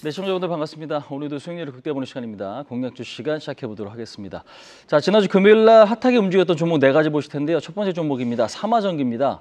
네, 시청자분들 반갑습니다. 오늘도 수익률을 극대화보는 시간입니다. 공략주 시간 시작해 보도록 하겠습니다. 자, 지난주 금요일 날 핫하게 움직였던 종목 네 가지 보실 텐데요. 첫 번째 종목입니다. 삼화전기입니다.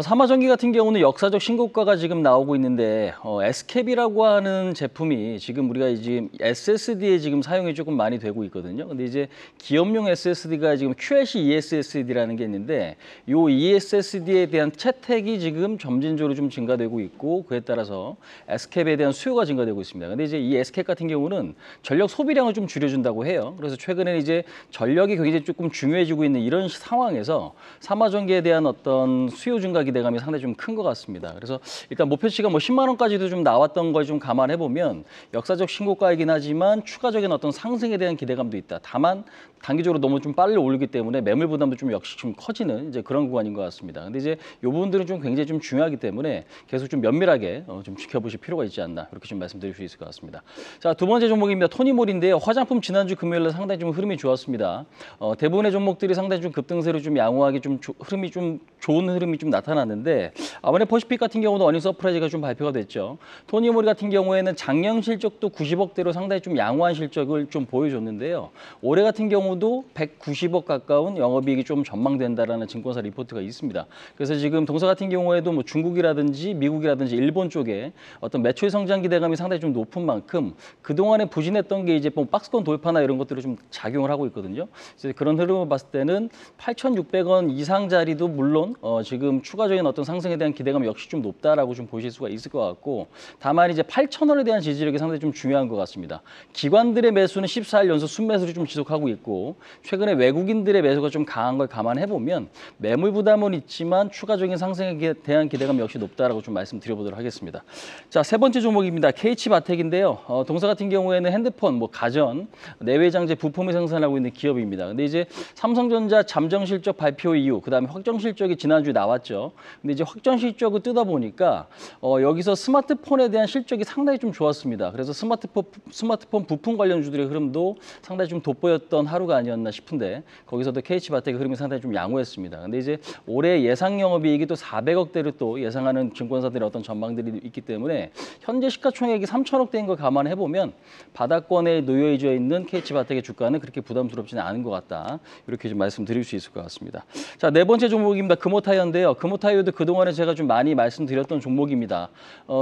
삼화전기 같은 경우는 역사적 신고가가 지금 나오고 있는데 S캡이라고 하는 제품이 지금 우리가 지금 SSD에 지금 사용이 조금 많이 되고 있거든요. 근데 이제 기업용 SSD가 지금 QLC ESSD라는 게 있는데 이 ESSD에 대한 채택이 지금 점진적으로 좀 증가되고 있고 그에 따라서 S캡에 대한 수요가 증가되고 있습니다. 근데 이제 이 S캡 같은 경우는 전력 소비량을 좀 줄여준다고 해요. 그래서 최근에 이제 전력이 굉장히 조금 중요해지고 있는 이런 상황에서 삼화전기에 대한 어떤 수요 증가 기대감이 상당히 좀 큰 것 같습니다. 그래서 일단 목표치가 뭐 10만 원까지도 좀 나왔던 걸 좀 감안해 보면 역사적 신고가이긴 하지만 추가적인 어떤 상승에 대한 기대감도 있다. 다만 단기적으로 너무 좀 빨리 오르기 때문에 매물 부담도 좀 역시 좀 커지는 이제 그런 구간인 것 같습니다. 근데 이제 이 부분들은 좀 굉장히 좀 중요하기 때문에 계속 좀 면밀하게 좀 지켜보실 필요가 있지 않나 이렇게 좀 말씀드릴 수 있을 것 같습니다. 자, 두 번째 종목입니다. 토니몰인데요. 화장품 지난주 금요일에 상당히 좀 흐름이 좋았습니다. 대부분의 종목들이 상당히 좀 급등세로 좀 양호하게 좀 흐름이 좀 좋은 흐름이 좀 나타났는데 아무래도 퍼시픽 같은 경우도 어닝 서프라이즈가 좀 발표가 됐죠. 토니몰 같은 경우에는 작년 실적도 90억대로 상당히 좀 양호한 실적을 좀 보여줬는데요. 올해 같은 경우도 190억 가까운 영업이익이 좀 전망된다라는 증권사 리포트가 있습니다. 그래서 지금 동사 같은 경우에도 뭐 중국이라든지 미국이라든지 일본 쪽에 어떤 매출 성장 기대감이 상당히 좀 높은 만큼 그동안에 부진했던 게 이제 뭐 박스권 돌파나 이런 것들을 좀 작용을 하고 있거든요. 그래서 그런 흐름을 봤을 때는 8,600원 이상 자리도 물론 지금 추가적인 어떤 상승에 대한 기대감 역시 좀 높다라고 좀 보실 수가 있을 것 같고 다만 이제 8,000원에 대한 지지력이 상당히 좀 중요한 것 같습니다. 기관들의 매수는 14일 연속 순매수를 좀 지속하고 있고 최근에 외국인들의 매수가 좀 강한 걸 감안해 보면 매물 부담은 있지만 추가적인 상승에 대한 기대감 역시 높다라고 좀 말씀드려보도록 하겠습니다. 자, 세 번째 종목입니다. KH바텍인데요. 동사 같은 경우에는 핸드폰, 뭐 가전, 내외장재 부품을 생산하고 있는 기업입니다. 근데 이제 삼성전자 잠정 실적 발표 이후 그다음에 확정 실적이 지난주에 나왔죠. 근데 이제 확정 실적을 뜯어 보니까 여기서 스마트폰에 대한 실적이 상당히 좀 좋았습니다. 그래서 스마트폰 부품 관련주들의 흐름도 상당히 좀 돋보였던 하루가 아니었나 싶은데 거기서도 KH바텍의 흐름이 상당히 좀 양호했습니다. 근데 이제 올해 예상 영업이익이 또 400억대를 또 예상하는 증권사들의 어떤 전망들이 있기 때문에 현재 시가총액이 3천억대인 걸 감안해 보면 바닥권에 놓여져 있는 KH바텍의 주가는 그렇게 부담스럽지는 않은 것 같다. 이렇게 좀 말씀드릴 수 있을 것 같습니다. 자, 네 번째 종목입니다. 금호타이어인데요. 금호타이어도 그동안에 제가 좀 많이 말씀드렸던 종목입니다.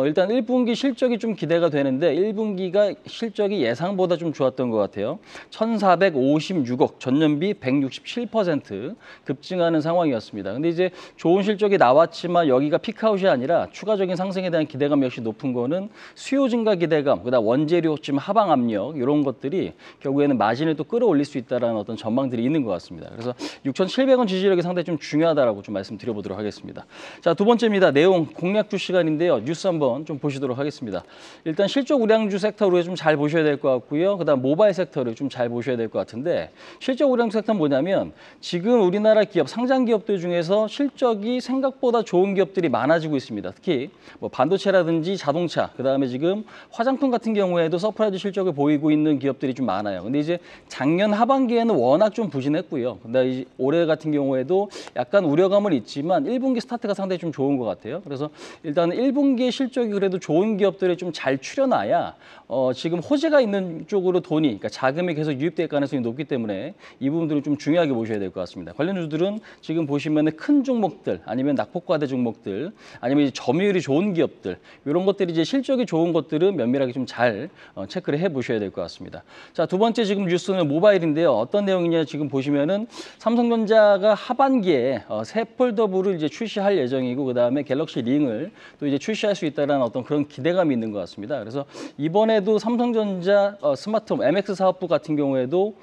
일단 1분기 실적이 좀 기대가 되는데 1분기가 실적이 예상보다 좀 좋았던 것 같아요. 1,456억, 전년비 167% 급증하는 상황이었습니다. 근데 이제 좋은 실적이 나왔지만 여기가 피크아웃이 아니라 추가적인 상승에 대한 기대감 역시 높은 거는 수요 증가 기대감, 그다음 원재료 지금 하방 압력 이런 것들이 결국에는 마진을 또 끌어올릴 수 있다라는 어떤 전망들이 있는 것 같습니다. 그래서 6,700원 지지력이 상당히 좀 중요하다라고 좀 말씀드려보도록 하겠습니다. 자, 두 번째입니다. 내용 공략주 시간인데요. 뉴스 한번 좀 보시도록 하겠습니다. 일단 실적 우량주 섹터로 좀 잘 보셔야 될 것 같고요. 그다음 모바일 섹터를 좀 잘 보셔야 될 것 같은데 실적 우량주 섹터는 뭐냐면 지금 우리나라 기업 상장 기업들 중에서 실적이 생각보다 좋은 기업들이 많아지고 있습니다. 특히 뭐 반도체라든지 자동차, 그다음에 지금 화장품 같은 경우에도 서프라이즈 실적을 보이고 있는 기업들이 좀 많아요. 근데 이제 작년 하반기에는 워낙 좀 부진했고요. 근데 올해 같은 경우에도 약간 우려감은 있지만 1분기 스타트가 상당히 좀 좋은 것 같아요. 그래서 일단 1분기의 실적이 그래도 좋은 기업들을 좀 잘 추려놔야 지금 호재가 있는 쪽으로 돈이, 그러니까 자금이 계속 유입될 가능성이 높기 때문에 이 부분들을 좀 중요하게 보셔야 될 것 같습니다. 관련주들은 지금 보시면 큰 종목들, 아니면 낙폭과대 종목들, 아니면 이제 점유율이 좋은 기업들, 이런 것들이 이제 실적이 좋은 것들은 면밀하게 좀 잘 체크를 해 보셔야 될 것 같습니다. 자, 두 번째 지금 뉴스는 모바일인데요. 어떤 내용이냐 지금 보시면은 삼성전자가 하반기에 새 폴더블을 이제 출시할 예정이고 그다음에 갤럭시 링을 또 이제 출시할 수 있다라는 어떤 그런 기대감이 있는 것 같습니다. 그래서 이번에도 삼성전자 스마트홈 MX 사업부 같은 경우에도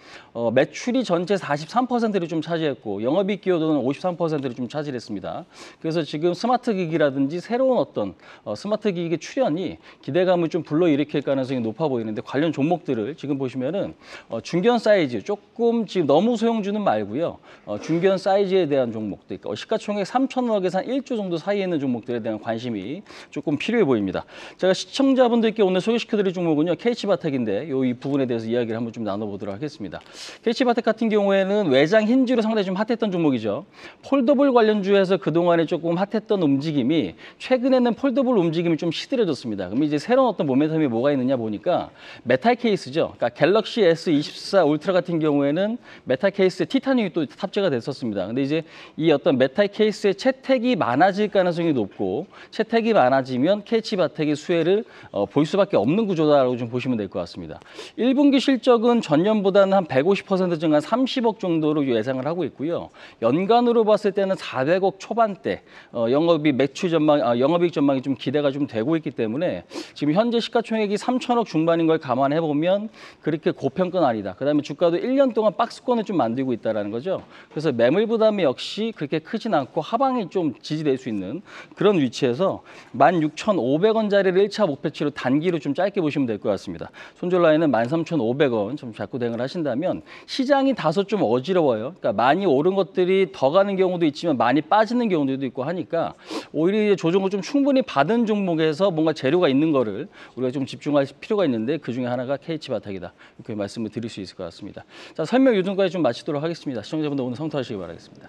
매출이 전체 43%를 좀 차지했고 영업이익 기여도는 53%를 좀 차지했습니다. 그래서 지금 스마트 기기라든지 새로운 어떤 스마트 기기의 출현이 기대감을 좀 불러일으킬 가능성이 높아 보이는데 관련 종목들을 지금 보시면은 중견 사이즈 조금 지금 너무 소형주는 말고요. 중견 사이즈에 대한 종목들, 그러니까 시가총액 3천억에서 한 1조 정도 사이에 있는 종목들에 대한 관심이 조금 필요해 보입니다. 제가 시청자분들께 오늘 소개시켜드릴 종목은요. KH바텍인데 이 부분에 대해서 이야기를 한번 좀 나눠보도록 하겠습니다. KH바텍 같은 경우에는 외장 힌지로 상당히 좀 핫했던 종목이죠. 폴더블 관련주에서 그동안에 조금 핫했던 움직임이 최근에는 폴더블 움직임이 좀 시들해졌습니다. 그럼 이제 새로운 어떤 모멘텀이 뭐가 있느냐 보니까 메탈 케이스죠. 그러니까 갤럭시 S24 울트라 같은 경우에는 메탈 케이스에 티타늄이 또 탑재가 됐었습니다. 근데 이제 이 어떤 메탈 케이스의 채택이 많아질 가능성이 높고 채택이 많아지면 캐치 바텍의 수혜를 볼 수밖에 없는 구조다라고 좀 보시면 될 것 같습니다. 1분기 실적은 전년보다는 한 150% 증가한 30억 정도로 예상을 하고 있고요. 연간으로 봤을 때는 400억 초반대 영업이익 매출 전망, 영업이익 전망이 좀 기대가 좀 되고 있기 때문에 지금 현재 시가총액이 3천억 중반인 걸 감안해 보면 그렇게 고평가는 아니다. 그다음에 주가도 1년 동안 박스권을 좀 만들고 있다라는 거죠. 그래서 매물 부담이 역시 그렇게 크진 않고 하방이 좀 지지될 수 있는 그런 위치에서 16,500원짜리를 1차 목표치로 단기로 좀 짧게 보시면 될 것 같습니다. 손절 라인은 13,500원 좀 잡고 대응을 하신다면 시장이 다소 좀 어지러워요. 그러니까 많이 오른 것들이 더 가는 경우도 있지만 많이 빠지는 경우도 있고 하니까 오히려 이제 조정을 좀 충분히 받은 종목에서 뭔가 재료가 있는 거를 우리가 좀 집중할 필요가 있는데 그중에 하나가 KH바텍이다. 이렇게 말씀을 드릴 수 있을 것 같습니다. 자, 설명 이 정도까지 좀 마치도록 하겠습니다. 시청자분들 오늘 성투하시기 바라겠습니다.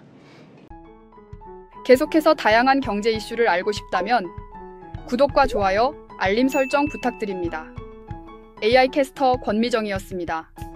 계속해서 다양한 경제 이슈를 알고 싶다면 구독과 좋아요, 알림 설정 부탁드립니다. AI 캐스터 권미정이었습니다.